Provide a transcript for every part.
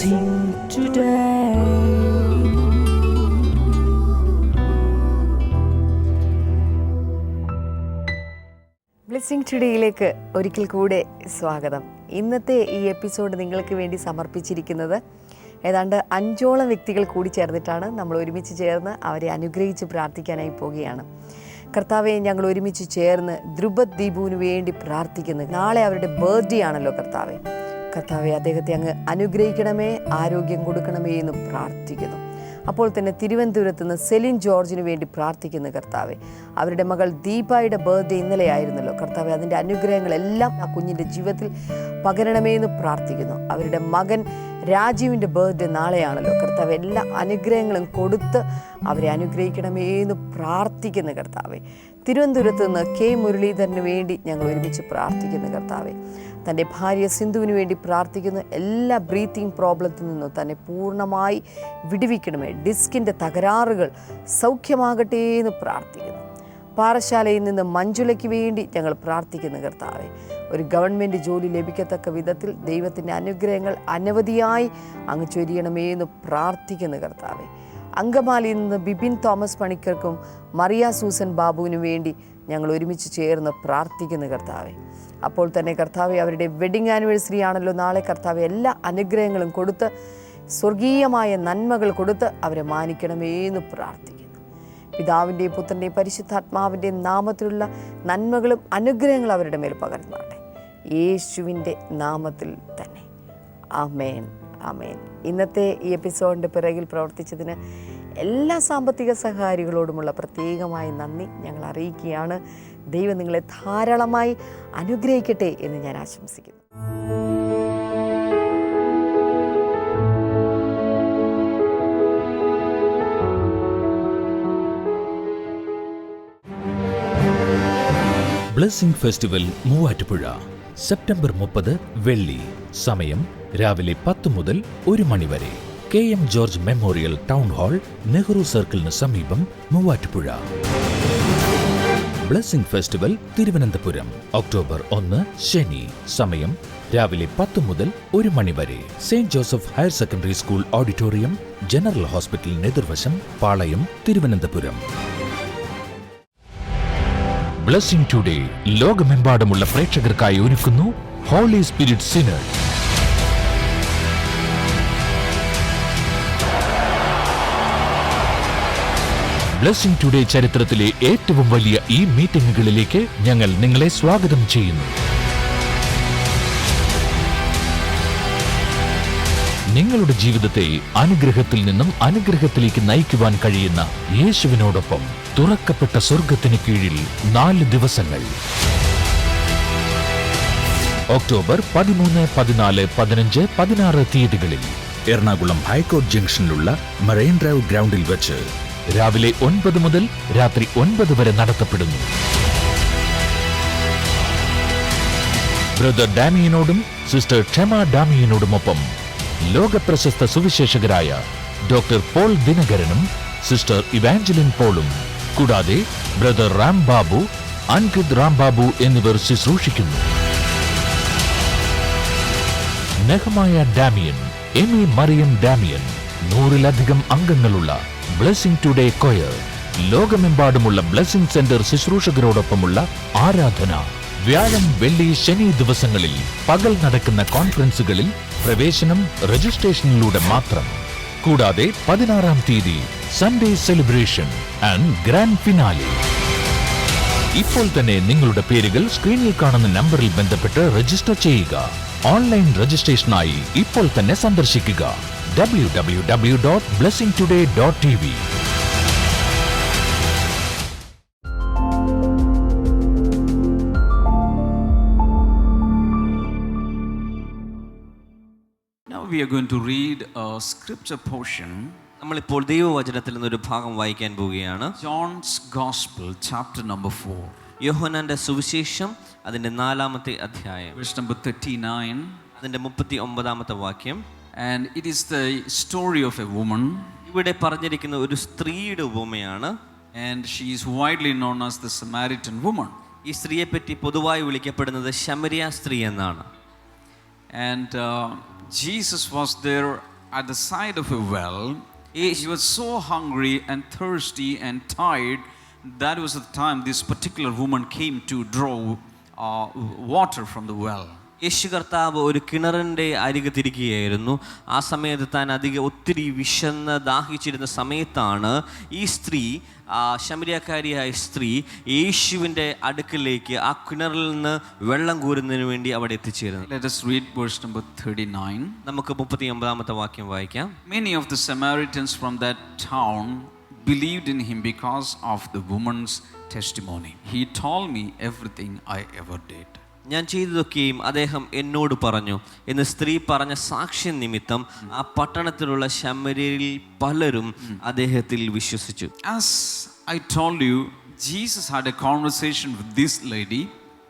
Blessing today. Blessing ടുഡേയിലേക്ക് ഒരിക്കൽ കൂടെ സ്വാഗതം. ഇന്നത്തെ ഈ എപ്പിസോഡ് നിങ്ങൾക്ക് വേണ്ടി സമർപ്പിച്ചിരിക്കുന്നത് ഏതാണ്ട് 5ഓളം വ്യക്തികൾ കൂടി ചേർന്നിട്ടാണ്. നമ്മൾ ഒരുമിച്ച് ചേർന്ന് അവരെ അനുഗ്രഹിച്ച് പ്രാർത്ഥിക്കാനായി പോവുകയാണ്. കർത്താവെ, ഞങ്ങൾ ഒരുമിച്ച് ചേർന്ന് ധ്രുപദ് ദീപുവിന് വേണ്ടി പ്രാർത്ഥിക്കുന്നു. നാളെ അവരുടെ ബർത്ത്ഡേ ആണല്ലോ കർത്താവെ. കർത്താവെ, അദ്ദേഹത്തെ അങ്ങ് അനുഗ്രഹിക്കണമേ, ആരോഗ്യം കൊടുക്കണമേ എന്നും പ്രാർത്ഥിക്കുന്നു. അപ്പോൾ തന്നെ തിരുവനന്തപുരത്ത് നിന്ന് സെലിൻ ജോർജിന് വേണ്ടി പ്രാർത്ഥിക്കുന്നു കർത്താവെ. അവരുടെ മകൾ ദീപയുടെ ബർത്ത്ഡേ ഇന്നലെ ആയിരുന്നല്ലോ കർത്താവെ. അതിൻ്റെ അനുഗ്രഹങ്ങളെല്ലാം ആ കുഞ്ഞിൻ്റെ ജീവിതത്തിൽ പകരണമേ എന്ന് പ്രാർത്ഥിക്കുന്നു. അവരുടെ മകൻ രാജീവിൻ്റെ ബർത്ത്ഡേ നാളെയാണല്ലോ കർത്താവെ. എല്ലാ അനുഗ്രഹങ്ങളും കൊടുത്ത് അവരെ അനുഗ്രഹിക്കണമേ എന്ന് പ്രാർത്ഥിക്കുന്നു കർത്താവെ. തിരുവനന്തപുരത്ത് നിന്ന് കെ മുരളീധരന് വേണ്ടി ഞങ്ങൾ ഒരുമിച്ച് പ്രാർത്ഥിക്കുന്നു കർത്താവെ. തൻ്റെ ഭാര്യ സിന്ധുവിന് വേണ്ടി പ്രാർത്ഥിക്കുന്നു. എല്ലാ ബ്രീത്തിങ് പ്രോബ്ലത്തിൽ നിന്നും തന്നെ പൂർണ്ണമായി വിടുവിക്കണമേ. ഡിസ്കിൻ്റെ തകരാറുകൾ സൗഖ്യമാകട്ടെ എന്ന് പ്രാർത്ഥിക്കുന്നു. പാറശാലയിൽ നിന്ന് മഞ്ജുലയ്ക്ക് വേണ്ടി ഞങ്ങൾ പ്രാർത്ഥിക്കുന്നു കർത്താവെ. ഒരു ഗവൺമെൻറ് ജോലി ലഭിക്കത്തക്ക വിധത്തിൽ ദൈവത്തിൻ്റെ അനുഗ്രഹങ്ങൾ അനവധിയായി അങ്ങ് ചൊരിയണമേ എന്ന് പ്രാർത്ഥിക്കുന്നു കർത്താവെ. അങ്കമാലിയിൽ നിന്ന് ബിബിൻ തോമസ് പണിക്കർക്കും മറിയ സൂസൻ ബാബുവിനു വേണ്ടി ഞങ്ങൾ ഒരുമിച്ച് ചേർന്ന് പ്രാർത്ഥിക്കുന്നു കർത്താവെ. അപ്പോൾ തന്നെ കർത്താവെ, അവരുടെ വെഡിങ് ആനിവേഴ്സറി ആണല്ലോ നാളെ കർത്താവെ. എല്ലാ അനുഗ്രഹങ്ങളും കൊടുത്ത് സ്വർഗീയമായ നന്മകൾ കൊടുത്ത് അവരെ മാനിക്കണമേ എന്ന് പ്രാർത്ഥിക്കുന്നു. പിതാവിൻ്റെയും പുത്രൻ്റെയും പരിശുദ്ധാത്മാവിൻ്റെയും നാമത്തിലുള്ള നന്മകളും അനുഗ്രഹങ്ങളും അവരുടെ മേൽ പകർന്നാട്ടെ, യേശുവിൻ്റെ നാമത്തിൽ തന്നെ. ആമേൻ, ആമേൻ. ഇന്നത്തെ ഈ എപ്പിസോഡിൻ്റെ പിറകിൽ പ്രവർത്തിച്ചതിന് എല്ലാ സാമ്പത്തിക സഹകാരികളോടുമുള്ള പ്രത്യേകമായ നന്ദി ഞങ്ങൾ അറിയിക്കുകയാണ്. ദൈവം നിങ്ങളെ ധാരാളമായി അനുഗ്രഹിക്കട്ടെ എന്ന് ഞാൻ ആശംസിക്കുന്നു. ബ്ലെസ്സിംഗ് ഫെസ്റ്റിവൽ മൂവാറ്റുപുഴ സെപ്റ്റംബർ 30 വെള്ളി. സമയം രാവിലെ 10 മുതൽ 1 മണി വരെ. KM George Memorial Town Hall, Nehru സർക്കിളിന് സമീപം, Muvattupuzha. Blessing Festival Thiruvananthapuram October 1 ശനി. സമയം രാവിലെ 10 മുതൽ 1 മണി വരെ. Saint Joseph Higher Secondary School Auditorium, general ഹോസ്പിറ്റലിന് എതിർവശം, പാളയം, തിരുവനന്തപുരം. ബ്ലെസ്സിംഗ് ടുഡേ ലോകമെമ്പാടുമുള്ള പ്രേക്ഷകർക്കായി ഒരുക്കുന്നു Holy Spirit Synod. Blessing Today ചരിത്രത്തിലെ ഏറ്റവും വലിയ ഈ മീറ്റിംഗുകളിലേക്ക് ഞങ്ങൾ നിങ്ങളെ സ്വാഗതം ചെയ്യുന്നു. നിങ്ങളുടെ ജീവിതത്തെ അനുഗ്രഹത്തിൽ നിന്നും അനുഗ്രഹത്തിലേക്ക് നയിക്കുവാൻ കഴിയുന്ന യേശുവിനോടൊപ്പം തുറക്കപ്പെട്ട സ്വർഗത്തിന് കീഴിൽ 4 ദിവസങ്ങൾ. ഒക്ടോബർ 13, 14, 15, 16 തീയതികളിൽ എറണാകുളം ഹൈക്കോർട്ട് ജംഗ്ഷനിലുള്ള മറൈൻ ഡ്രൈവ് ഗ്രൗണ്ടിൽ വെച്ച് രാവിലെ 9 മുതൽ രാത്രി 9 വരെ നടത്തപ്പെടുന്നു. ബ്രദർ ഡാമിയനോടും സിസ്റ്റർ ക്ഷമ ഡാമിയനോടുമൊപ്പം ലോകപ്രശസ്ത സുവിശേഷകരായ ഡോക്ടർ പോൾ ദിനകരനും സിസ്റ്റർ ഇവാഞ്ചലിൻ പോളും, കൂടാതെ ബ്രദർ റാം ബാബു, അൻകിത് റാം ബാബു എന്നിവർ ശുശ്രൂഷിക്കുന്നു. നെഹമായ ഡാമിയൻ, എമി മറിയം ഡാമിയൻ, 100-ലധികം അംഗങ്ങളുള്ള ബ്ലെസ്സിംഗ് ടുഡേ കൊയർ, ലോകമെമ്പാടുമുള്ള ബ്ലെസ്സിംഗ് സെന്റർ ശുശ്രൂഷകരോടൊപ്പമുള്ള ആരാധന. വ്യാഴം, വെള്ളി, ശനി ദിവസങ്ങളിൽ പകൽ നടക്കുന്ന കോൺഫറൻസുകളിൽ പ്രവേശനം രജിസ്ട്രേഷനിലൂടെ മാത്രം. കൂടാതെ 16-ാം തീയതി Sunday celebration and grand finale. ഇപ്പോൾ തന്നെ നിങ്ങളുടെ പേരുകൾ സ്ക്രീനിൽ കാണുന്ന നമ്പറിൽ ബന്ധപ്പെട്ട് രജിസ്റ്റർ ചെയ്യുക. ഓൺലൈൻ രജിസ്ട്രേഷനായി ഇപ്പോൾ തന്നെ സന്ദർശിക്കുക www.blessingtoday.tv. Now we are going to read a scripture portion. നമ്മളിപ്പോൾ ദൈവവചനത്തിൽ നിന്നൊരു ഭാഗം വായിക്കാൻ പോവുകയാണ്. John's Gospel, chapter number 4. യോഹന്നാന്റെ സുവിശേഷം അതിന്റെ 4-ാമത്തെ അധ്യായം, verse number 39. അതിന്റെ 39-ാമത്തെ വാക്യം. And it is the story of a woman. ഇവിടെ പറഞ്ഞിരിക്കുന്ന ഒരു സ്ത്രീയുടെ ഉപമയാണ്. And she is widely known as the Samaritan woman. ഈ സ്ത്രീയെ പറ്റി പൊതുവായി വിളിക്കപ്പെടുന്നത് ശമരിയ സ്ത്രീ എന്നാണ്. And Jesus was there at the side of a well. He was so hungry and thirsty and tired. That was the time this particular woman came to draw water from the well. യേശു കർത്താവ് ഒരു കിണറിൻ്റെ അരികെ തിരിക്കുകയായിരുന്നു. ആ സമയത്ത് താൻ ഒത്തിരി വിശന്ന് ദാഹിച്ചിരുന്ന സമയത്താണ് ഈ സ്ത്രീ, ശമരിയക്കാരിയായ സ്ത്രീ, യേശുവിൻ്റെ അടുക്കിലേക്ക് ആ കിണറിൽ നിന്ന് വെള്ളം കോരുന്നതിന് വേണ്ടി അവിടെ എത്തിച്ചേരുന്നു. Let us read verse number 39. നമുക്ക് 39ാമത്തെ വാക്യം വായിക്കാം. Many of the Samaritans from that town believed in him because of the woman's testimony. He told me everything I ever did. ഞാൻ ചെയ്തതൊക്കെയും അദ്ദേഹം എന്നോട് പറഞ്ഞു എന്ന് സ്ത്രീ പറഞ്ഞ സാക്ഷ്യം നിമിത്തം ആ പട്ടണത്തിലുള്ള ശമര്യരിൽ പലരും അദ്ദേഹത്തിൽ വിശ്വസിച്ചു. As I told you, Jesus had a conversation with this lady.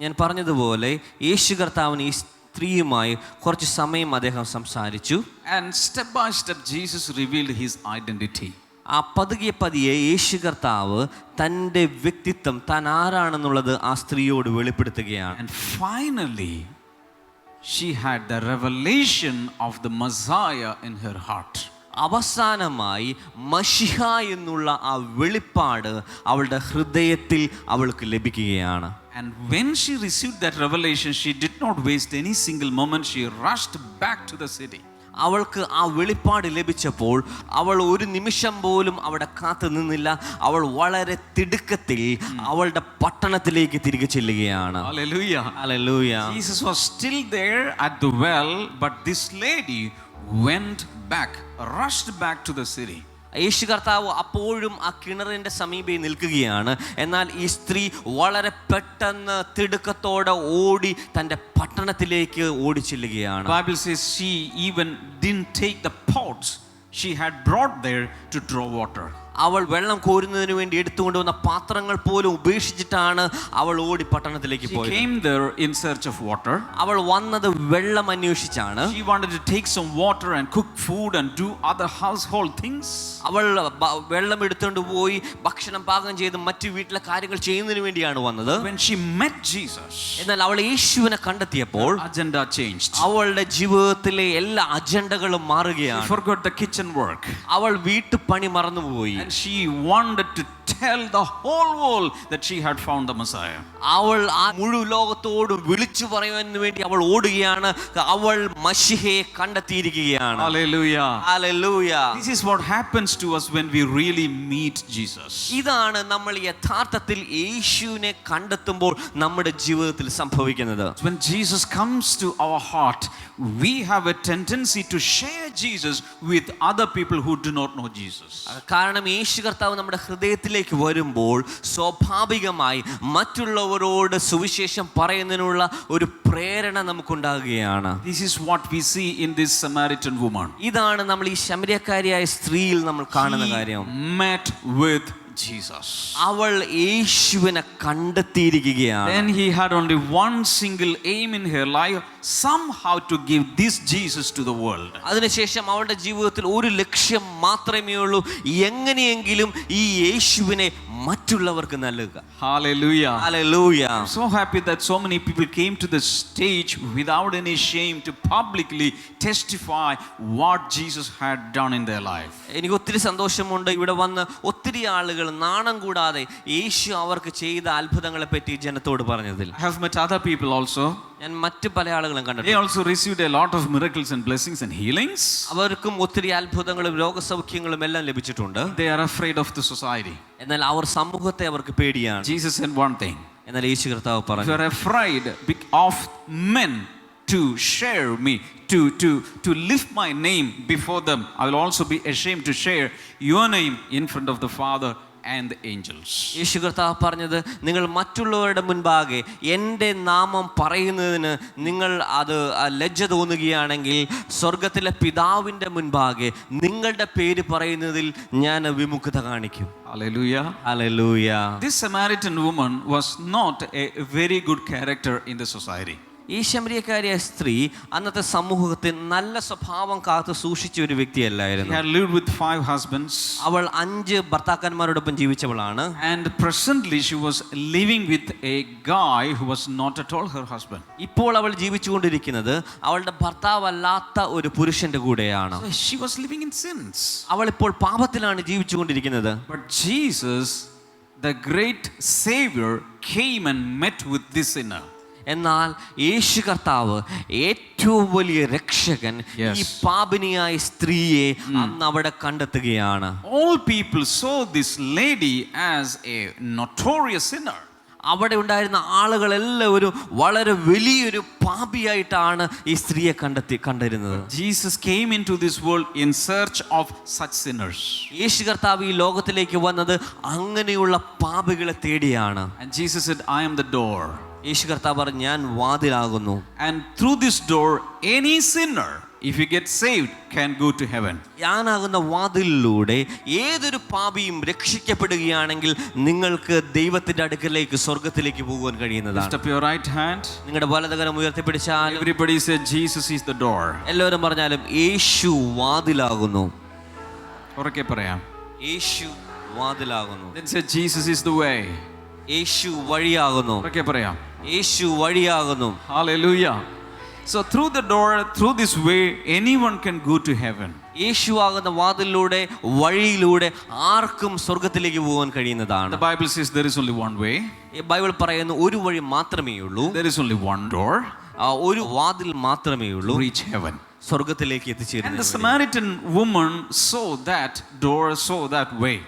ഞാൻ പറഞ്ഞതുപോലെ യേശു കർത്താവിന് ഈ സ്ത്രീയുമായി കുറച്ച് സമയം അദ്ദേഹം സംസാരിച്ചു. And step by step Jesus revealed his identity. ആ പതിയെ യേശു കർത്താവ് തൻ്റെ വ്യക്തിത്വം, താൻ ആരാണെന്നുള്ളത് ആ സ്ത്രീയോട് വെളിപ്പെടുത്തുകയാണ്. And finally she had the revelation of the Messiah in her heart. അവസാനമായി മശിഹ എന്നുള്ള ആ വെളിപ്പാട് അവളുടെ ഹൃദയത്തിൽ അവൾക്ക് ലഭിക്കുകയാണ്. And when she received that revelation, she did not waste any single moment. She rushed back to the city. അവൾക്ക് ആ വെളിപ്പാട് ലഭിച്ചപ്പോൾ അവൾ ഒരു നിമിഷം പോലും അവിടെ കാത്തു നിന്നില്ല. അവൾ വളരെ തിടുക്കത്തിൽ അവളുടെ പട്ടണത്തിലേക്ക് തിരികെ ചെല്ലുകയാണ്. Hallelujah. Hallelujah. Jesus was still there at the well, but this lady went back, rushed back to the city. യേശു കർത്താവ് അപ്പോഴും ആ കിണറിന്റെ സമീപേ നിൽക്കുകയാണ്. എന്നാൽ ഈ സ്ത്രീ വളരെ പെട്ടെന്ന് തിടുക്കത്തോടെ ഓടി തൻ്റെ പട്ടണത്തിലേക്ക് ഓടി ചെല്ലുകയാണ്. Bible says she even didn't take the pots she had brought there to draw water. അവൾ വെള്ളം കോരുന്നതിന് വേണ്ടി എടുത്തുകൊണ്ടുവന്ന പാത്രങ്ങൾ പോലും ഉപേക്ഷിച്ചിട്ടാണ് അവൾ ഓടി പട്ടണത്തിലേക്ക് She പോയത്. came there in search of water. അവൾ വന്നത് വെള്ളം അന്വേഷിച്ചാണ്. She wanted to take some water and cook food and do other household things. അവൾ വെള്ളം എടുത്തുകൊണ്ട് പോയി ഭക്ഷണം പാകം ചെയ്ത് മറ്റു വീട്ടിലെ കാര്യങ്ങൾ ചെയ്യുന്നതിന് വേണ്ടിയാണ് വന്നത്. When she met Jesus, എന്നാൽ അവൾ യേശുവിനെ കണ്ടെത്തിയപ്പോൾ agenda changed. അവളുടെ ജീവിതത്തിലെ എല്ലാ അജണ്ടകളും She മാറുകയാണ്. forgot the kitchen work. അവൾ വീട്ടുപണി മറന്നുപോയി. And she wanted to tell the whole world that she had found the Messiah. അവൾ ആ മുഴുവൻ ലോകത്തോട് വിളിച്ചു പറയുവാൻ വേണ്ടി അവൾ ഓടുകയാണ്. അവൾ മശിഹയെ കണ്ടെത്തിയിരിക്കുകയാണ്. Hallelujah. Hallelujah. This is what happens to us when we really meet Jesus. ഇതാണ് നമ്മൾ യഥാർത്ഥത്തിൽ യേശുവിനെ കണ്ടെത്തുമ്പോൾ നമ്മുടെ ജീവിതത്തിൽ സംഭവിക്കുന്നത്. When Jesus comes to our heart, we have a tendency to share Jesus with other people who do not know Jesus. കാരണം യേശു കർത്താവ് നമ്മുടെ ഹൃദയത്തിലേക്ക് വരുമ്പോൾ സ്വാഭാവികമായി മറ്റുള്ളവരോട് സുവിശേഷം പറയുന്നതിനുള്ള ഒരു പ്രേരണ നമുക്കുണ്ടാകുകയാണ്. This is what we see in this Samaritan woman. ഇതാണ് നമ്മൾ ഈ ശമര്യക്കാരിയായ സ്ത്രീയിൽ നമ്മൾ കാണുന്ന കാര്യം. Met with Jesus. അവൾ യേശുവിനെ കണ്ടെത്തിയിരിക്കുകയാണ്. Then he had only one single aim in her life, somehow to give this Jesus to the world. അതിനുശേഷം അവളുടെ ജീവിതത്തിൽ ഒരു ലക്ഷ്യം മാത്രമേ ഉള്ളൂ, എങ്ങനെയെങ്കിലും ഈ യേശുവിനെ മറ്റുള്ളവർക്ക് നൽകുക. Hallelujah. Hallelujah. I'm so happy that so many people came to the stage without any shame to publicly testify what Jesus had done in their life. എനിക്ക് ഒത്തിരി സന്തോഷമുണ്ട് ഇവിടെ വന്ന് ഒത്തിരി ആളുകൾ നാണം കൂടാതെ യേശു അവർക്ക് ചെയ്ത അത്ഭുതങ്ങളെ പറ്റി ജനത്തോട് പറഞ്ഞതിൽ. I have met other people also. ഞാൻ മറ്റു പല ആളുകളും They കണ്ടിട്ടുണ്ട്. also received a lot of miracles and blessings and healings. അവർക്കും ഒത്തിരി അത്ഭുതങ്ങളും രോഗസൗഖ്യങ്ങളും എല്ലാം ലഭിച്ചിട്ടുണ്ട്. They are afraid of the society. എന്നാൽ അവർ സമൂഹത്തെ അവർക്ക് പേടിയാണ്. Jesus said one thing. എന്നാൽ യേശു കർത്താവ് If you പറഞ്ഞു, are afraid of men to share me, to lift my name before them, I will also be ashamed to share your name in front of the Father and the angels. യേശു കർത്താവ് പറഞ്ഞത്, നിങ്ങൾ മറ്റുള്ളവരുടെ മുൻപാകെ എൻ്റെ നാമം പറയുന്നതിന് നിങ്ങൾ അത് ലജ്ജ തോന്നുകയാണെങ്കിൽ സ്വർഗത്തിലെ പിതാവിൻ്റെ മുൻപാകെ നിങ്ങളുടെ പേര് പറയുന്നതിൽ ഞാൻ വിമുഖത കാണിക്കും. Hallelujah. Hallelujah. This Samaritan woman was not a very good character in the society. ഈ ശമരിയക്കാരിയായ സ്ത്രീ അന്നത്തെ സമൂഹത്തിൽ നല്ല സ്വഭാവം കാത്തു സൂക്ഷിച്ച ഒരു She വ്യക്തിയല്ലായിരുന്നു. had lived with 5 husbands. അവൾ 5 ഭർത്താക്കന്മാരോടൊപ്പം ജീവിച്ചവളാണ്. And presently she was living with a guy who was not at all her husband. ഇപ്പോൾ അവൾ ജീവിച്ചുകൊണ്ടിരിക്കുന്നത് അവളുടെ ഭർത്താവല്ലാത്ത ഒരു പുരുഷന്റെ കൂടെയാണ്. So she was living in sins. അവൾ ഇപ്പോൾ പാപത്തിലാണ് ജീവിച്ചുകൊണ്ടിരിക്കുന്നത്. But Jesus, the great Savior, came and met with this sinner. എന്നാൽ യേശു കർത്താവ് ഏറ്റവും വലിയ രക്ഷകൻ Yes. ഈ പാപിനിയായ സ്ത്രീയെ അന്ന് അവിടെ കണ്ടെത്തുകയാണ്. All people saw this lady as a notorious sinner. അവിടെ ഉണ്ടായിരുന്ന ആളുകളെല്ലാവരും വളരെ വലിയൊരു പാപിയായിട്ടാണ് ഈ സ്ത്രീയെ കണ്ടിരുന്നത്. Jesus came into this world in search of such sinners. യേശു കർത്താവ് ഈ ലോകത്തിലേക്ക് വന്നത് അങ്ങനെയുള്ള പാപികളെ തേടിയാണ്. And Jesus said, I am the door. യേശു കർത്താവ് പറഞ്ഞു, ഞാൻ വാതിലാകുന്നു. And through this door, any sinner, if he gets saved, can go to heaven. ഞാനാകുന്ന വാതിലിലൂടെ ഏതൊരു പാപിയും രക്ഷിക്കപ്പെടുകയാണെങ്കിൽ നിങ്ങൾക്ക് ദൈവത്തിന്റെ അടുക്കലേക്ക് സ്വർഗത്തിലേക്ക് പോകുവാൻ Lift കഴിയുന്നതാണ്. up your right hand. നിങ്ങളുടെ വലതുകരം ഉയർത്തിപ്പിടിച്ചാലും Everybody said, Jesus is the door. എല്ലാവരും പറഞ്ഞാലും യേശു വാതിലാകുന്നു. ഉറക്കെ പറയാം. യേശു വാതിലാകുന്നു. Then say, Jesus is the way. യേശു വഴിയാകുന്നു. ഉറക്കെ പറയാം. യേശു വഴിയാകുന്നു. Hallelujah. So through the door, through this way, anyone can go to heaven. യേശു ആകുന്ന വാതിലിലൂടെ വഴിയിലൂടെ ആർക്കും സ്വർഗത്തിലേക്ക് പോകാൻ കഴിയുന്നതാണ്. The Bible says there is only one way. Bible പറയുന്നു ഒരു വഴി മാത്രമേ ഉള്ളൂ. There is only one door. ഒരു വാതിൽ മാത്രമേ ഉള്ളൂ Reach heaven. സ്വർഗത്തിലേക്ക് And the എത്തിച്ചേരുന്നത്. Samaritan woman saw that door, saw that way.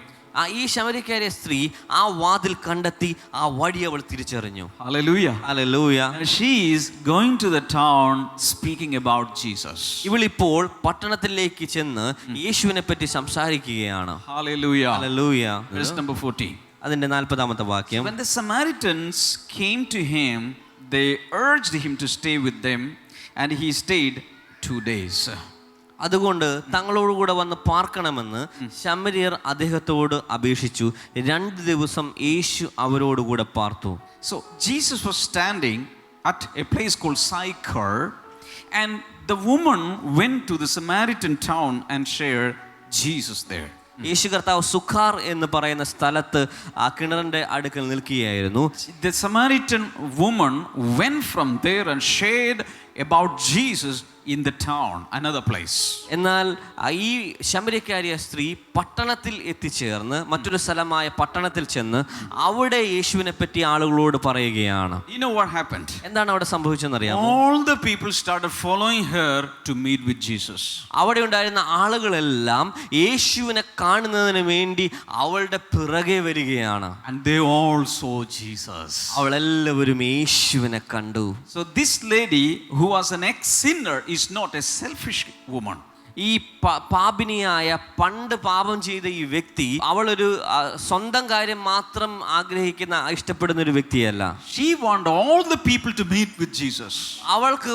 ഈ ശമരിയക്കാരിയായ സ്ത്രീ ആ വാതിൽ കണ്ടെത്തി ആ വഴി അവൾ തിരിച്ചറിഞ്ഞു. Hallelujah. Hallelujah. And she is going to the town speaking about Jesus. ഇവളിപ്പോൾ പട്ടണത്തിലേക്ക് ചെന്ന് യേശുവിനെ പറ്റി സംസാരിക്കുകയാണ്. Hallelujah. ഹല്ലേലൂയ. Verse number 14. അതിന്റെ 40-ാമത്തെ വാക്യം. When the Samaritans came to him, they urged him to stay with them, and he stayed 2 days. അതുകൊണ്ട് തങ്ങളോടുകൂടെ വന്ന് പാർക്കണമെന്ന് ശമര്യർ അദ്ദേഹത്തോട് അപേക്ഷിച്ചു. 2 ദിവസം യേശു അവരോടുകൂടെ പാർത്തു. So Jesus was standing at a place called Sychar, and the woman went to the Samaritan town and shared Jesus there. യേശു കർത്താവ് സുഖാർ എന്ന് പറയുന്ന സ്ഥലത്ത് ആ കിണറിന്റെ അടുക്കൽ നിൽക്കുകയായിരുന്നു. The Samaritan woman went from there and shared about Jesus in the town, another place. എന്നാൽ ഈ ശമര്യക്കാരിയായ സ്ത്രീ പട്ടണത്തിൽ എത്തിച്ചേർന്ന് മറ്റൊരു സ്ഥലമായ പട്ടണത്തിൽ ചെന്ന് അവിടെ യേശുവിനെ പറ്റി ആളുകളോട് പറയുകയാണ്. You know what happened? എന്താണ് അവിടെ സംഭവിച്ചെന്നറിയാമോ? All the people started following her to meet with Jesus. അവിടെ ഉണ്ടായിരുന്ന ആളുകളെല്ലാം യേശുവിനെ കാണുന്നതിന് വേണ്ടി അവളുടെ പിറകെ വരികയാണ്. And they all saw Jesus. അവളെല്ലാവരും യേശുവിനെ കണ്ടു. So this lady who was an ex-sinner is not a selfish woman. ഈ പാപിനിയായ പണ്ട് പാപം ചെയ്ത ഈ വ്യക്തി അവളൊരു സ്വന്തം കാര്യം മാത്രം ആഗ്രഹിക്കുന്ന ഇഷ്ടപ്പെടുന്ന ഒരു വ്യക്തിയല്ല. She wanted all the people to meet with Jesus. അവൾക്ക്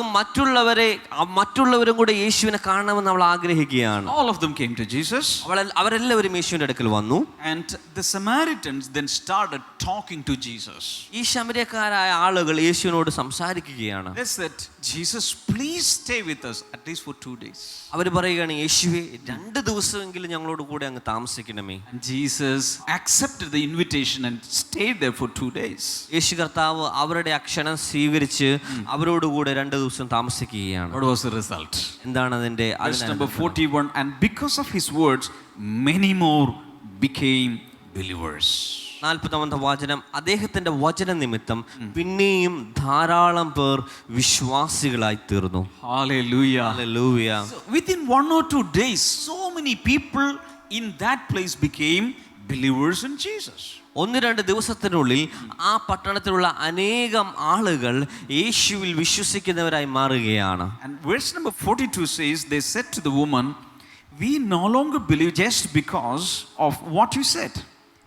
മറ്റുള്ളവരും കൂടെ യേശുവിനെ കാണണമെന്ന് അവൾ ആഗ്രഹിക്കുകയാണ്. All of them came to Jesus. അവരെല്ലാവരും യേശുവിന്റെ അടുക്കൽ വന്നു. And the Samaritans then started talking to Jesus. ഈ ശമര്യക്കാരായ ആളുകൾ യേശുവിനോട് സംസാരിക്കുകയാണ്. They said, Jesus, please stay with us at least for 2 days. അവർ പറയുകയാണ്, യേശുവേ 2 ദിവസമെങ്കിലും ഞങ്ങളോട് കൂടെ അങ്ങ് താമസിക്കണമേ. And Jesus accepted the invitation and stayed there for 2 days. യേശു കർത്താവ് അവരുടെ ക്ഷണം സ്വീകരിച്ച് അവരോടുകൂടെ 2 ദിവസം താമസിക്കുകയാണ്. What was the result? എന്താണ് അതിന്റെ Verse number 41, and because of his words many more became believers. 40-ാമത്തെ വചനം, അദ്ദേഹത്തിന്റെ വചന നിമിത്തം പിന്നെയും ധാരാളം പേർ വിശ്വാസികളായി തീർന്നു. Hallelujah. Hallelujah. So within 1 or 2 days, so many people in that place became believers in Jesus. 1-2 ദിവസത്തിനുള്ളിൽ ആ പട്ടണത്തിലുള്ള അനേകം ആളുകൾ യേശുവിൽ വിശ്വസിക്കുന്നവരായി മാറുകയാണ്. And verse number 42 says, they said to the woman, we no longer believe just because of what you said.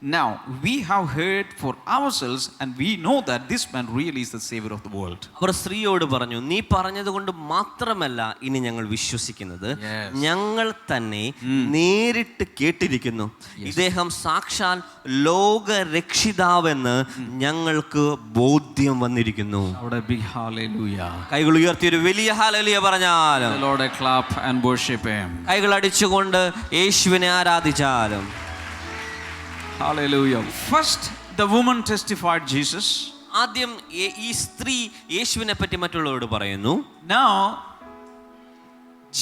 Now, we have heard for ourselves and we know that this man really is the Savior of the world. അവർ സ്ത്രീയോട് പറഞ്ഞു, നീ പറഞ്ഞതുകൊണ്ട് മാത്രമല്ല ഇനി ഞങ്ങൾ വിശ്വസിക്കുന്നത്, ഞങ്ങൾ തന്നെ നേരിട്ട് കേട്ടിരിക്കുന്നു. ഇദ്ദേഹം സാക്ഷാൽ ലോക രക്ഷിതാവെന്ന് ഞങ്ങൾക്ക് ബോധ്യം വന്നിരിക്കുന്നു. Big hallelujah. കൈകൾ ഉയർത്തി ഒരു വലിയ ഹല്ലേലൂയ പറഞ്ഞാലും, The Lord, clap and worship Him. കൈകൾ അടിച്ചുകൊണ്ട് യേശുവിനെ ആരാധിച്ചാലും. Hallelujah. First, the woman testified Jesus. ആദ്യം ഈ സ്ത്രീ യേശുവിനെ പറ്റി മറ്റുള്ളവരോട് പറയുന്നു. Now,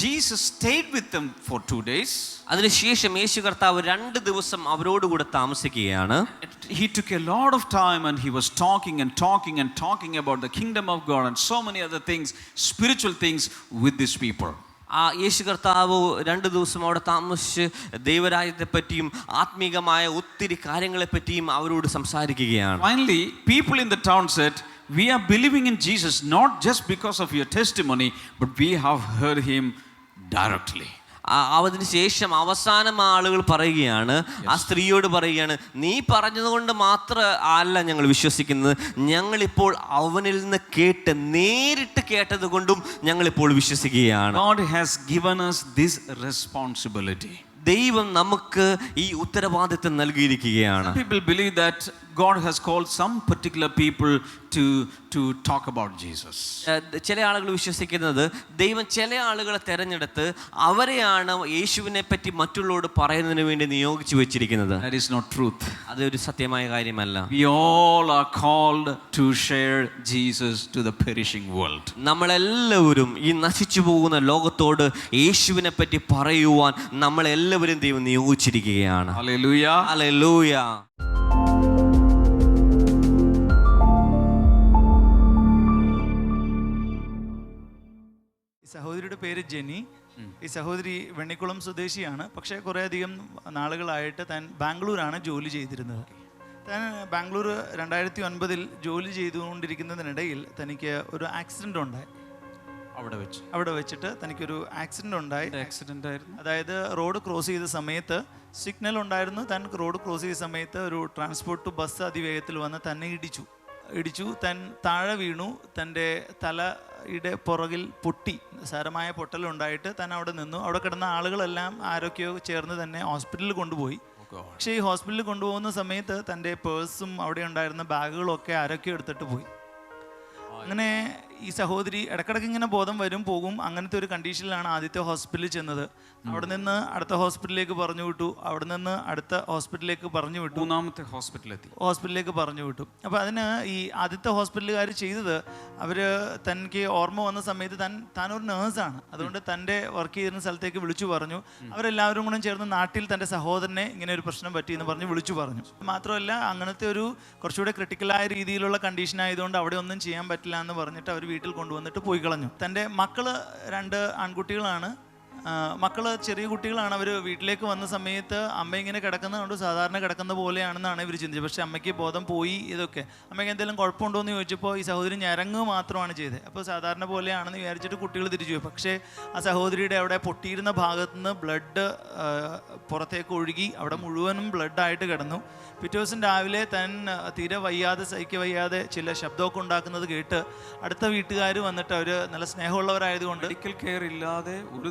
Jesus stayed with them for 2 days. അതിനുശേഷം യേശു കർത്താവ് 2 ദിവസം അവരോടുകൂടെ താമസിക്കുകയാണ്. He took a lot of time and he was talking about the kingdom of God and so many other things, spiritual things with these people. ആ യേശു കർത്താവ് 2 ദിവസം അവിടെ താമസിച്ച് ദൈവരാജ്യത്തെ പറ്റിയും ആത്മീകമായ ഒത്തിരി കാര്യങ്ങളെ പറ്റിയും അവരോട് സംസാരിക്കുകയാണ്. Finally, people in the town said, we are believing in Jesus not just because of your testimony, but we have heard him directly. അതിന് ശേഷം അവസാനം ആളുകൾ പറയുകയാണ്, ആ സ്ത്രീയോട് പറയുകയാണ്, നീ പറഞ്ഞതുകൊണ്ട് മാത്രം അല്ല ഞങ്ങൾ വിശ്വസിക്കുന്നത്, ഞങ്ങളിപ്പോൾ അവനിൽ നിന്ന് നേരിട്ട് കേട്ടത് കൊണ്ടും ഞങ്ങളിപ്പോൾ വിശ്വസിക്കുകയാണ്. God has given us this responsibility. ദൈവം നമുക്ക് ഈ ഉത്തരവാദിത്വം നൽകിയിരിക്കുകയാണ്. People believe that God has called some particular people to talk about Jesus. ചില ആളുകൾ വിശ്വസിക്കുന്നത് ദൈവം ചില ആളുകളെ തെരഞ്ഞെടുത്ത് അവരെയാണ് യേശുവിനെ പറ്റി മറ്റുള്ളവരോട് പറയുന്നതിന് വേണ്ടി നിയോഗിച്ചു വെച്ചിരിക്കുന്നത്. That is not truth. അതൊരു സത്യമായ കാര്യമല്ല. We all are called to share Jesus to the perishing world. നമ്മളെല്ലാവരും ഈ നശിച്ചു പോകുന്ന ലോകത്തോട് യേശുവിനെ പറ്റി പറയുവാൻ നമ്മളെല്ലാവരും ദൈവം നിയോഗിച്ചിരിക്കുകയാണ്. Hallelujah. ഹല്ലേലൂയ. സഹോദരിയുടെ പേര് ജെനി. ഈ സഹോദരി വെണ്ണിക്കുളം സ്വദേശിയാണ്. പക്ഷേ കുറേയധികം നാളുകളായിട്ട് താൻ ബാംഗ്ലൂരാണ് ജോലി ചെയ്തിരുന്നത്. താൻ ബാംഗ്ലൂർ 2009 ജോലി ചെയ്തുകൊണ്ടിരിക്കുന്നതിനിടയിൽ തനിക്ക് ഒരു ആക്സിഡൻ്റ് ഉണ്ടായി. അവിടെ വെച്ചിട്ട് തനിക്കൊരു ആക്സിഡൻ്റ് ഉണ്ടായി. അതായത് റോഡ് ക്രോസ് ചെയ്ത സമയത്ത് സിഗ്നൽ ഉണ്ടായിരുന്നു. താൻ റോഡ് ക്രോസ് ചെയ്ത സമയത്ത് ഒരു ട്രാൻസ്പോർട്ട് ബസ് അതിവേഗത്തിൽ വന്ന് തന്നെ ഇടിച്ചു. താൻ താഴെ വീണു. തൻ്റെ തലയുടെ പുറകിൽ പൊട്ടി, സാരമായ പൊട്ടലുണ്ടായിട്ട് താൻ അവിടെ നിന്നു. അവിടെ കിടന്ന ആളുകളെല്ലാം ആരൊക്കെയോ ചേർന്ന് തന്നെ ഹോസ്പിറ്റലിൽ കൊണ്ടുപോയി. പക്ഷേ ഈ ഹോസ്പിറ്റലിൽ കൊണ്ടുപോകുന്ന സമയത്ത് തൻ്റെ പേഴ്സും അവിടെ ഉണ്ടായിരുന്ന ബാഗുകളൊക്കെ ആരൊക്കെയോ എടുത്തിട്ട് പോയി. അങ്ങനെ ഈ സഹോദരി ഇടക്കിടക്ക് ഇങ്ങനെ ബോധം വരും പോകും. അങ്ങനത്തെ ഒരു കണ്ടീഷനിലാണ് ആദ്യത്തെ ഹോസ്പിറ്റലിൽ ചെന്നത്. അവിടെ നിന്ന് അടുത്ത ഹോസ്പിറ്റലിലേക്ക് പറഞ്ഞു വിട്ടു. അവിടെ നിന്ന് അടുത്ത ഹോസ്പിറ്റലിലേക്ക് പറഞ്ഞു വിട്ടു. 3ാമത്തെ ഹോസ്പിറ്റലിലേക്ക് പറഞ്ഞു വിട്ടു. അപ്പോൾ അതിന് ഈ ആദ്യത്തെ ഹോസ്പിറ്റലുകാർ ചെയ്തത്, അവർ തനിക്ക് ഓർമ്മ വന്ന സമയത്ത് താനൊരു നേഴ്സാണ്, അതുകൊണ്ട് തൻ്റെ വർക്ക് ചെയ്യുന്ന സ്ഥലത്തേക്ക് വിളിച്ചു പറഞ്ഞു. അവരെല്ലാവരും കൂടെ ചേർന്ന് നാട്ടിൽ തൻ്റെ സഹോദരനെ ഇങ്ങനെ ഒരു പ്രശ്നം പറ്റിയെന്ന് പറഞ്ഞ് വിളിച്ചു പറഞ്ഞു. മാത്രമല്ല അങ്ങനത്തെ ഒരു കുറച്ചുകൂടെ ക്രിട്ടിക്കലായ രീതിയിലുള്ള കണ്ടീഷൻ ആയതുകൊണ്ട് അവിടെ ഒന്നും ചെയ്യാൻ പറ്റില്ല എന്ന് പറഞ്ഞിട്ട് അവർ വീട്ടിൽ കൊണ്ടുവന്നിട്ട് പോയി കളഞ്ഞു. തൻ്റെ മക്കള് 2 ആൺകുട്ടികളാണ്. മക്കള് ചെറിയ കുട്ടികളാണ്. അവർ വീട്ടിലേക്ക് വന്ന സമയത്ത് അമ്മ ഇങ്ങനെ കിടക്കുന്നതുകൊണ്ട് സാധാരണ കിടക്കുന്ന പോലെയാണെന്നാണ് ഇവർ ചിന്തിച്ചത്. പക്ഷേ അമ്മയ്ക്ക് ബോധം പോയി. ഇതൊക്കെ അമ്മയ്ക്ക് എന്തെങ്കിലും കുഴപ്പമുണ്ടോ എന്ന് ചോദിച്ചപ്പോൾ ഈ സഹോദരി ഞരങ്ങ് മാത്രമാണ് ചെയ്തത്. അപ്പോൾ സാധാരണ പോലെയാണെന്ന് വിചാരിച്ചിട്ട് കുട്ടികൾ തിരിച്ചു പോയി. പക്ഷേ ആ സഹോദരിയുടെ അവിടെ പൊട്ടിയിരുന്ന ഭാഗത്തു നിന്ന് ബ്ലഡ് പുറത്തേക്ക് ഒഴുകി അവിടെ മുഴുവനും ബ്ലഡായിട്ട് കിടന്നു. പിറ്റേ ദിവസം രാവിലെ താൻ തീരെ സഹിക്കവയ്യാതെ ചില ശബ്ദമൊക്കെ ഉണ്ടാക്കുന്നത് കേട്ട് അടുത്ത വീട്ടുകാർ വന്നിട്ട്, അവർ നല്ല സ്നേഹമുള്ളവരായതുകൊണ്ട് മെഡിക്കൽ കെയർ ഇല്ലാതെ ഒരു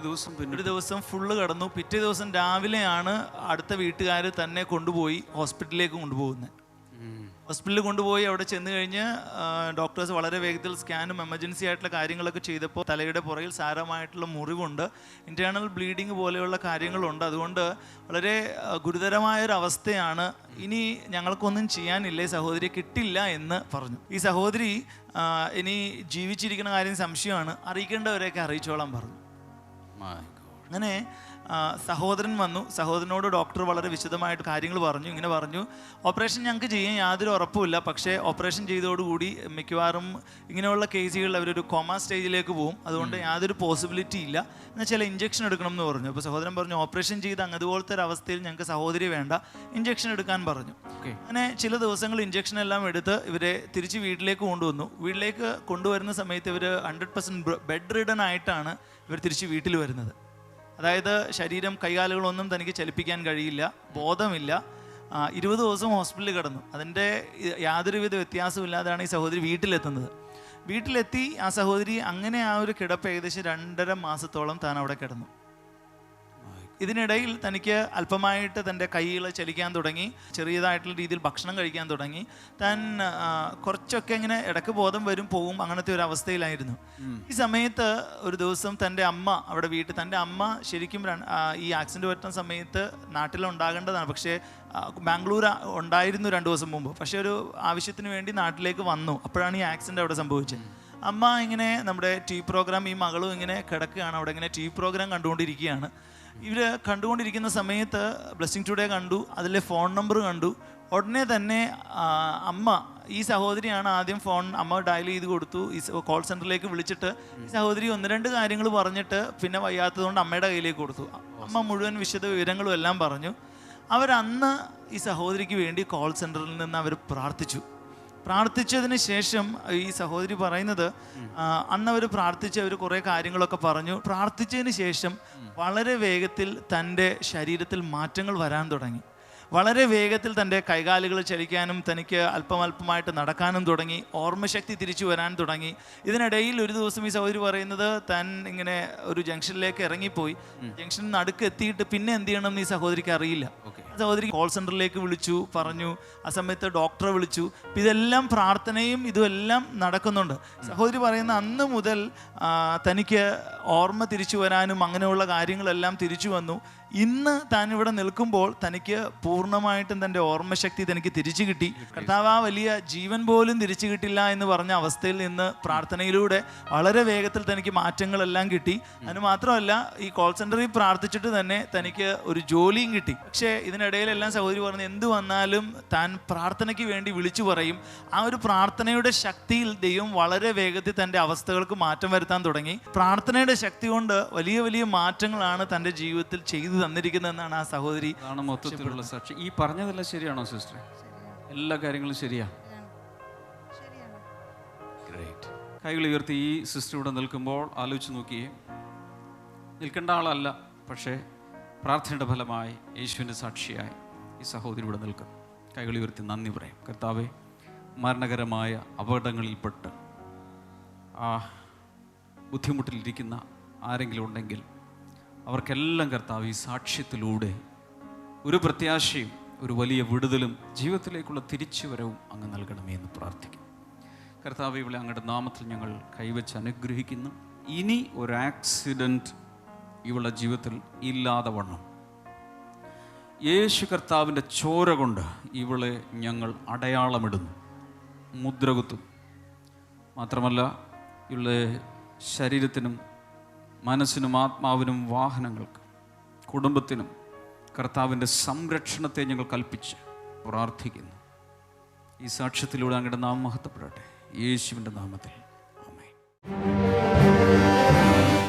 ദിവസം ഫുള്ള് കിടന്നു. പിറ്റേ ദിവസം രാവിലെയാണ് അടുത്ത വീട്ടുകാർ തന്നെ കൊണ്ടുപോയി ഹോസ്പിറ്റലിലേക്ക് കൊണ്ടുപോകുന്നത്. ഹോസ്പിറ്റലിൽ കൊണ്ടുപോയി അവിടെ ചെന്ന് കഴിഞ്ഞ് ഡോക്ടേഴ്സ് വളരെ വേഗത്തിൽ സ്കാനും എമർജൻസി ആയിട്ടുള്ള കാര്യങ്ങളൊക്കെ ചെയ്തപ്പോൾ തലയുടെ പുറകിൽ സാരമായിട്ടുള്ള മുറിവുണ്ട്, ഇൻറ്റേർണൽ ബ്ലീഡിങ് പോലെയുള്ള കാര്യങ്ങളുണ്ട്. അതുകൊണ്ട് വളരെ ഗുരുതരമായൊരവസ്ഥയാണ്. ഇനി ഞങ്ങൾക്കൊന്നും ചെയ്യാനില്ല, ഈ സഹോദരിയെ കിട്ടില്ല എന്ന് പറഞ്ഞു. ഈ സഹോദരി ഇനി ജീവിച്ചിരിക്കുന്ന കാര്യം സംശയമാണ്, അറിയിക്കേണ്ടവരെയൊക്കെ അറിയിച്ചോളാൻ പറഞ്ഞു. അങ്ങനെ സഹോദരൻ വന്നു. സഹോദരനോട് ഡോക്ടർ വളരെ വിശദമായിട്ട് കാര്യങ്ങൾ പറഞ്ഞു. ഇങ്ങനെ പറഞ്ഞു, ഓപ്പറേഷൻ ഞങ്ങൾക്ക് ചെയ്യാൻ യാതൊരു ഉറപ്പുമില്ല, പക്ഷേ ഓപ്പറേഷൻ ചെയ്തതോടുകൂടി മിക്കവാറും ഇങ്ങനെയുള്ള കേസുകളിൽ അവരൊരു കോമ സ്റ്റേജിലേക്ക് പോകും, അതുകൊണ്ട് യാതൊരു പോസിബിലിറ്റി ഇല്ല, എന്നാൽ ചില ഇഞ്ചക്ഷൻ എടുക്കണം എന്ന് പറഞ്ഞു. അപ്പോൾ സഹോദരൻ പറഞ്ഞു, ഓപ്പറേഷൻ ചെയ്ത് അതുപോലത്തെ ഒരു അവസ്ഥയിൽ ഞങ്ങൾക്ക് സഹോദരി വേണ്ട, ഇഞ്ചക്ഷൻ എടുക്കാൻ പറഞ്ഞു. അങ്ങനെ ചില ദിവസങ്ങൾ ഇഞ്ചക്ഷൻ എല്ലാം എടുത്ത് ഇവരെ തിരിച്ച് വീട്ടിലേക്ക് കൊണ്ടുവന്നു. വീട്ടിലേക്ക് കൊണ്ടുവരുന്ന സമയത്ത് ഇവർ 100% ബെഡ് റിഡൻ ആയിട്ടാണ് ഇവർ തിരിച്ച് വീട്ടിൽ വരുന്നത്. അതായത് ശരീരം കൈകാലുകളൊന്നും തനിക്ക് ചലിപ്പിക്കാൻ കഴിയില്ല, ബോധമില്ല, 20 ദിവസം ഹോസ്പിറ്റലിൽ കിടന്നു. അതിൻ്റെ യാതൊരുവിധ വ്യത്യാസവും ഇല്ലാതെയാണ് ഈ സഹോദരി വീട്ടിലെത്തുന്നത്. വീട്ടിലെത്തി ആ സഹോദരി അങ്ങനെ ആ ഒരു കിടപ്പ് ഏകദേശം 2.5 മാസത്തോളം താൻ അവിടെ കിടന്നു. ഇതിനിടയിൽ തനിക്ക് അല്പമായിട്ട് തൻ്റെ കൈകൾ ചലിക്കാൻ തുടങ്ങി, ചെറിയതായിട്ടുള്ള രീതിയിൽ ഭക്ഷണം കഴിക്കാൻ തുടങ്ങി. താൻ കുറച്ചൊക്കെ ഇങ്ങനെ ഇടയ്ക്ക് ബോധം വരും പോവും, അങ്ങനത്തെ ഒരു അവസ്ഥയിലായിരുന്നു. ഈ സമയത്ത് ഒരു ദിവസം തൻ്റെ അമ്മ അവിടെ വീട്ടിൽ, തൻ്റെ അമ്മ ശരിക്കും ഈ ആക്സിഡൻറ്റ് പറ്റുന്ന സമയത്ത് നാട്ടിലുണ്ടാകേണ്ടതാണ്, പക്ഷേ ബാംഗ്ലൂർ ഉണ്ടായിരുന്നു 2 ദിവസം മുമ്പ്. പക്ഷേ ഒരു ആവശ്യത്തിന് വേണ്ടി നാട്ടിലേക്ക് വന്നു. അപ്പോഴാണ് ഈ ആക്സിഡൻറ്റ് അവിടെ സംഭവിച്ചത്. അമ്മ ഇങ്ങനെ നമ്മുടെ TV പ്രോഗ്രാം, ഈ മകളും ഇങ്ങനെ കിടക്കുകയാണ് അവിടെ, ഇങ്ങനെ TV പ്രോഗ്രാം കണ്ടുകൊണ്ടിരിക്കുകയാണ്. ഇവർ കണ്ടുകൊണ്ടിരിക്കുന്ന സമയത്ത് ബ്ലെസ്സിങ് ടുഡേ കണ്ടു, അതിലെ ഫോൺ നമ്പർ കണ്ടു. ഉടനെ തന്നെ അമ്മ, ഈ സഹോദരിയാണ് ആദ്യം ഫോൺ അമ്മ ഡയൽ ചെയ്ത് കൊടുത്തു. ഈ കോൾ സെൻറ്ററിലേക്ക് വിളിച്ചിട്ട് ഈ സഹോദരി 1-2 കാര്യങ്ങൾ പറഞ്ഞിട്ട് പിന്നെ വയ്യാത്തതുകൊണ്ട് അമ്മയുടെ കയ്യിലേക്ക് കൊടുത്തു. അമ്മ മുഴുവൻ വിശദ വിവരങ്ങളും എല്ലാം പറഞ്ഞു. അവരന്ന് ഈ സഹോദരിക്ക് വേണ്ടി കോൾ സെൻറ്ററിൽ നിന്ന് അവർ പ്രാർത്ഥിച്ചതിന് ശേഷം ഈ സഹോദരി പറയുന്നത്, അന്ന് അവർ അവർ കുറേ കാര്യങ്ങളൊക്കെ പറഞ്ഞു. പ്രാർത്ഥിച്ചതിന് ശേഷം വളരെ വേഗത്തിൽ തൻ്റെ ശരീരത്തിൽ മാറ്റങ്ങൾ വരാൻ തുടങ്ങി. വളരെ വേഗത്തിൽ തൻ്റെ കൈകാലുകൾ ചലിക്കാനും തനിക്ക് അല്പമായിട്ട് നടക്കാനും തുടങ്ങി. ഓർമ്മശക്തി തിരിച്ചു വരാൻ തുടങ്ങി. ഇതിനിടയിൽ ഒരു ദിവസം ഈ സഹോദരി പറയുന്നത്, താൻ ഇങ്ങനെ ഒരു ജംഗ്ഷനിലേക്ക് ഇറങ്ങിപ്പോയി. ജംഗ്ഷനിൽ നടുക്ക് എത്തിയിട്ട് പിന്നെ എന്ത് ചെയ്യണം എന്ന് ഈ സഹോദരിക്ക് അറിയില്ല. സഹോദരി കോൾ സെൻറ്ററിലേക്ക് വിളിച്ചു, പറഞ്ഞു. ആ സമയത്ത് ഡോക്ടറെ വിളിച്ചു. ഇതെല്ലാം പ്രാർത്ഥനയും ഇതുമെല്ലാം നടക്കുന്നുണ്ട്. സഹോദരി പറയുന്ന അന്ന് മുതൽ തനിക്ക് ഓർമ്മ തിരിച്ചു വരാനും അങ്ങനെയുള്ള കാര്യങ്ങളെല്ലാം തിരിച്ചു വന്നു. ഇന്ന് താൻ ഇവിടെ നിൽക്കുമ്പോൾ തനിക്ക് പൂർണ്ണമായിട്ടും തൻ്റെ ഓർമ്മശക്തി തനിക്ക് തിരിച്ചു കിട്ടി. കർത്താവ് ആ വലിയ ജീവൻ പോലും തിരിച്ചു കിട്ടില്ല എന്ന് പറഞ്ഞ അവസ്ഥയിൽ നിന്ന് പ്രാർത്ഥനയിലൂടെ വളരെ വേഗത്തിൽ തനിക്ക് മാറ്റങ്ങളെല്ലാം കിട്ടി. അതിന് മാത്രമല്ല, ഈ കോൾ സെൻറ്ററിൽ പ്രാർത്ഥിച്ചിട്ട് തന്നെ തനിക്ക് ഒരു ജോലിയും കിട്ടി. പക്ഷേ ഇതിനിടയിലെല്ലാം സഹോദരി പറഞ്ഞ് എന്ത് വന്നാലും താൻ പ്രാർത്ഥനയ്ക്ക് വേണ്ടി വിളിച്ചു പറയും. ആ ഒരു പ്രാർത്ഥനയുടെ ശക്തിയിൽ ദൈവം വളരെ വേഗത്തിൽ തൻ്റെ അവസ്ഥകൾക്ക് മാറ്റം വരുത്താൻ തുടങ്ങി. പ്രാർത്ഥനയുടെ ശക്തി കൊണ്ട് വലിയ വലിയ മാറ്റങ്ങളാണ് തൻ്റെ ജീവിതത്തിൽ ചെയ്തു തന്നിരിക്കുന്നതെന്നാണ് ആ സഹോദരി. അതാണ് മൊത്തത്തിലുള്ള സാക്ഷി. ഈ പറഞ്ഞതെല്ലാം ശരിയാണോ സിസ്റ്റർ? എല്ലാ കാര്യങ്ങളും ശരിയാ? ഗ്രേറ്റ്. കൈകൾ ഉയർത്തി ഈ സിസ്റ്റർ ഇവിടെ നിൽക്കുമ്പോൾ ആലോചിച്ച് നോക്കിയേ. നിൽക്കേണ്ട ആളല്ല, പക്ഷേ പ്രാർത്ഥനയുടെ ഫലമായി യേശുവിൻ്റെ സാക്ഷിയായി ഈ സഹോദരി ഇവിടെ നിൽക്കും. കൈകൾ ഉയർത്തി നന്ദി പറയും. കർത്താവേ, മരണകരമായ അപകടങ്ങളിൽപ്പെട്ട് ആ ബുദ്ധിമുട്ടിലിരിക്കുന്ന ആരെങ്കിലും ഉണ്ടെങ്കിൽ അവർക്കെല്ലാം കർത്താവ് ഈ സാക്ഷ്യത്തിലൂടെ ഒരു പ്രത്യാശയും ഒരു വലിയ വിടുതലും ജീവിതത്തിലേക്കുള്ള തിരിച്ചുവരവും അങ്ങ് നൽകണമേ എന്ന് പ്രാർത്ഥിക്കും. കർത്താവ്, ഇവിടെ അങ്ങയുടെ നാമത്തിൽ ഞങ്ങൾ കൈവച്ച് അനുഗ്രഹിക്കുന്നു. ഇനി ഒരു ആക്സിഡൻറ്റ് ഇവളുടെ ജീവിതത്തിൽ ഇല്ലാതെ വണ്ണം യേശു കർത്താവിൻ്റെ ചോര കൊണ്ട് ഇവളെ ഞങ്ങൾ അടയാളമിടുന്നു, മുദ്രകുത്തും. മാത്രമല്ല, ഇവളുടെ ശരീരത്തിനും മനസ്സിനും ആത്മാവിനും വാഹനങ്ങൾക്കും കുടുംബത്തിനും കർത്താവിൻ്റെ സംരക്ഷണത്തെ ഞങ്ങൾ കൽപ്പിച്ച് പ്രാർത്ഥിക്കുന്നു. ഈ സാക്ഷ്യത്തിലൂടെ അങ്ങയുടെ നാമം മഹത്വപ്പെടട്ടെ, യേശുവിൻ്റെ നാമത്തിൽ. ആമേൻ.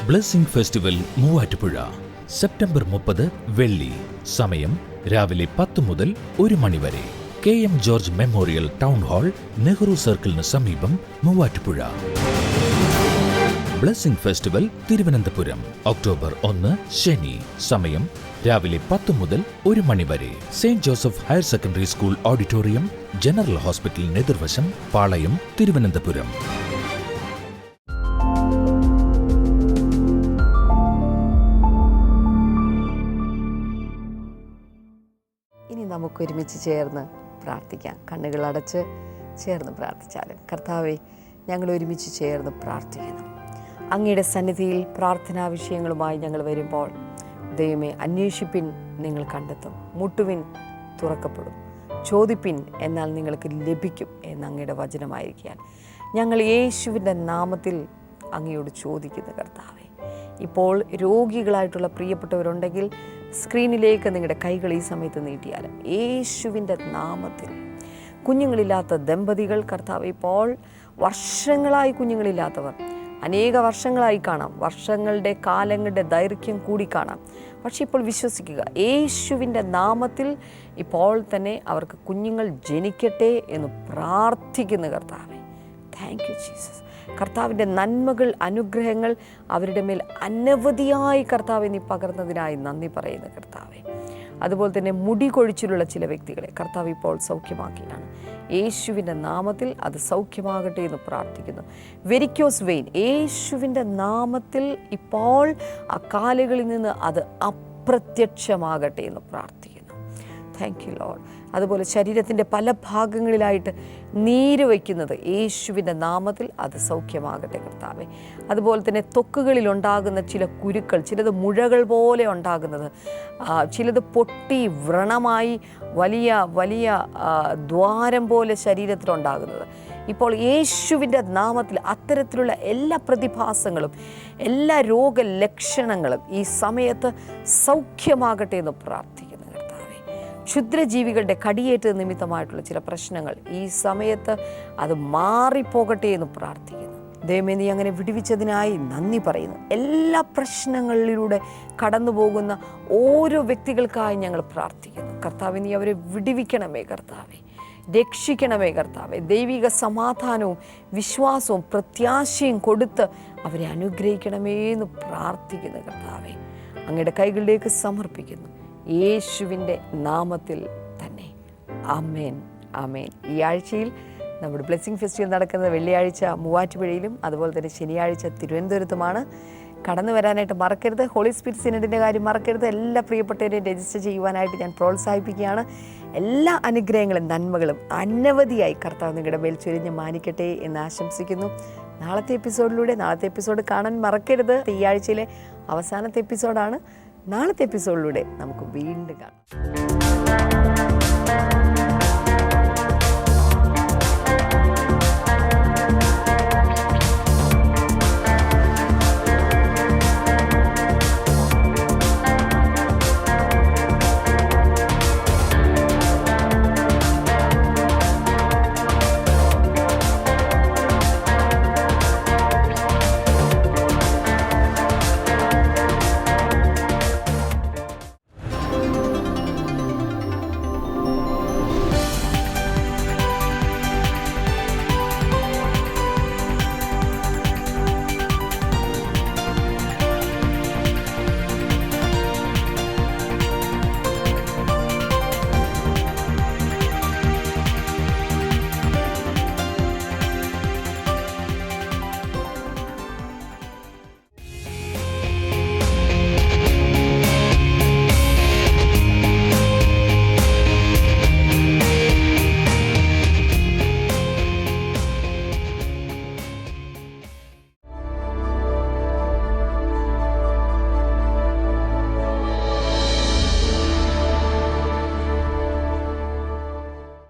ബ്ലെസ്സിംഗ് ഫെസ്റ്റിവൽ മൂവാറ്റുപുഴ സെപ്റ്റംബർ 30 വെള്ളി. സമയം രാവിലെ 10 മുതൽ 1 മണി വരെ. KM George Memorial Town Hall, Nehru സർക്കിളിന് സമീപം, Muvattupuzha. Blessing Festival Thiruvananthapuram October 1 ശനി. സമയം രാവിലെ 10 മുതൽ 1 മണി വരെ. Saint Joseph Higher Secondary School Auditorium, general ഹോസ്പിറ്റലിന് എതിർവശം, പാളയം, തിരുവനന്തപുരം. ഇനി നമുക്കൊരുമിച്ച് ചേർന്ന് പ്രാർത്ഥിക്കാം. കണ്ണുകൾ അടച്ച് ചേർന്ന് പ്രാർത്ഥിച്ചാലും. കർത്താവെ, ഞങ്ങൾ ഒരുമിച്ച് ചേർന്ന് പ്രാർത്ഥിക്കുന്നു. അങ്ങയുടെ സന്നിധിയിൽ പ്രാർത്ഥനാ വിഷയങ്ങളുമായി ഞങ്ങൾ വരുമ്പോൾ, ദൈവമേ, അന്വേഷിപ്പിൻ, നിങ്ങൾ കണ്ടെത്തും. മുട്ടുവിൻ, തുറക്കപ്പെടും. ചോദിപ്പിൻ, എന്നാൽ നിങ്ങൾക്ക് ലഭിക്കും എന്ന് അങ്ങയുടെ വചനമായിരിക്കാൻ ഞങ്ങൾ യേശുവിൻ്റെ നാമത്തിൽ അങ്ങയോട് ചോദിക്കുന്നു. കർത്താവെ, ഇപ്പോൾ രോഗികളായിട്ടുള്ള പ്രിയപ്പെട്ടവരുണ്ടെങ്കിൽ സ്ക്രീനിലേക്ക് നിങ്ങളുടെ കൈകൾ ഈ സമയത്ത് നീട്ടിയാലും യേശുവിൻ്റെ നാമത്തിൽ. കുഞ്ഞുങ്ങളില്ലാത്ത ദമ്പതികൾ, കർത്താവ്, ഇപ്പോൾ വർഷങ്ങളായി കുഞ്ഞുങ്ങളില്ലാത്തവർ, അനേക വർഷങ്ങളായി കാണാം, വർഷങ്ങളുടെ കാലങ്ങളുടെ ദൈർഘ്യം കൂടി കാണാം. പക്ഷെ ഇപ്പോൾ വിശ്വസിക്കുക, യേശുവിൻ്റെ നാമത്തിൽ ഇപ്പോൾ തന്നെ അവർക്ക് കുഞ്ഞുങ്ങൾ ജനിക്കട്ടെ എന്ന് പ്രാർത്ഥിക്കുന്നു. കർത്താവെ, താങ്ക് യു ജീസസ്. കർത്താവിൻ്റെ നന്മകൾ, അനുഗ്രഹങ്ങൾ അവരുടെ മേൽ അനവധിയായി കർത്താവെ നീ പകർന്നതിനായി നന്ദി പറയുന്നു. കർത്താവെ, അതുപോലെ തന്നെ മുടി കൊഴിച്ചിലുള്ള ചില വ്യക്തികളെ കർത്താവ് ഇപ്പോൾ സൗഖ്യമാക്കിയാണ്. യേശുവിൻ്റെ നാമത്തിൽ അത് സൗഖ്യമാകട്ടെ എന്ന് പ്രാർത്ഥിക്കുന്നു. വെരിക്കോസ് വെയിൻ യേശുവിൻ്റെ നാമത്തിൽ ഇപ്പോൾ ആ കാലുകളിൽ നിന്ന് അത് അപ്രത്യക്ഷമാകട്ടെ എന്ന് പ്രാർത്ഥിക്കുന്നു. Thank you Lord. അതുപോലെ ശരീരത്തിൻ്റെ പല ഭാഗങ്ങളിലായിട്ട് നീര് വയ്ക്കുന്നത് യേശുവിൻ്റെ നാമത്തിൽ അത് സൗഖ്യമാകട്ടെ കർത്താവേ. അതുപോലെ തന്നെ ത്വക്കുകളിൽ ഉണ്ടാകുന്ന ചില കുരുക്കൾ, ചിലത് മുഴകൾ പോലെ ഉണ്ടാകുന്നത്, ചിലത് പൊട്ടി വ്രണമായി വലിയ വലിയ ദ്വാരം പോലെ ശരീരത്തിലുണ്ടാകുന്നത്, ഇപ്പോൾ യേശുവിൻ്റെ നാമത്തിൽ അത്തരത്തിലുള്ള എല്ലാ പ്രതിഭാസങ്ങളും എല്ലാ രോഗലക്ഷണങ്ങളും ഈ സമയത്ത് സൗഖ്യമാകട്ടെ എന്ന് പ്രാർത്ഥിക്കുന്നു. ക്ഷുദ്രജീവികളുടെ കടിയേറ്റ നിമിത്തമായിട്ടുള്ള ചില പ്രശ്നങ്ങൾ ഈ സമയത്ത് അത് മാറിപ്പോകട്ടെ എന്ന് പ്രാർത്ഥിക്കുന്നു. ദൈവമേ, നീ അങ്ങനെ വിടുവിച്ചതിനായി നന്ദി പറയുന്നു. എല്ലാ പ്രശ്നങ്ങളിലൂടെ കടന്നു പോകുന്ന ഓരോ വ്യക്തികൾക്കായി ഞങ്ങൾ പ്രാർത്ഥിക്കുന്നു. കർത്താവേ, നീ അവരെ വിടുവിക്കണമേ കർത്താവേ, രക്ഷിക്കണമേ കർത്താവേ. ദൈവിക സമാധാനവും വിശ്വാസവും പ്രത്യാശയും കൊടുത്ത് അവരെ അനുഗ്രഹിക്കണമേ എന്ന് പ്രാർത്ഥിക്കുന്നു കർത്താവേ. അങ്ങയുടെ കൈകളിലേക്ക് സമർപ്പിക്കുന്നു യേശുവിൻ്റെ നാമത്തിൽ തന്നെ. ആമേൻ, ആമേൻ. ഈ ആഴ്ചയിൽ നമ്മുടെ ബ്ലെസ്സിങ് ഫെസ്റ്റിവൽ നടക്കുന്നത് വെള്ളിയാഴ്ച മൂവാറ്റുപുഴയിലും അതുപോലെ തന്നെ ശനിയാഴ്ച തിരുവനന്തപുരത്തുമാണ്. കടന്നു വരാനായിട്ട് മറക്കരുത്. ഹോളി സ്പിരിറ്റ് സിനഡിൻ്റെ കാര്യം മറക്കരുത്. എല്ലാ പ്രിയപ്പെട്ടവരെയും രജിസ്റ്റർ ചെയ്യുവാനായിട്ട് ഞാൻ പ്രോത്സാഹിപ്പിക്കുകയാണ്. എല്ലാ അനുഗ്രഹങ്ങളും നന്മകളും അനവധിയായി കർത്താവ് നിങ്ങളുടെ മേൽ ചൊരിഞ്ഞ് മാനിക്കട്ടെ എന്ന് ആശംസിക്കുന്നു. നാളത്തെ എപ്പിസോഡ് കാണാൻ മറക്കരുത്. ഈ ആഴ്ചയിലെ അവസാനത്തെ എപ്പിസോഡാണ്. നാളത്തെ എപ്പിസോഡിലൂടെ നമുക്ക് വീണ്ടും കാണാം.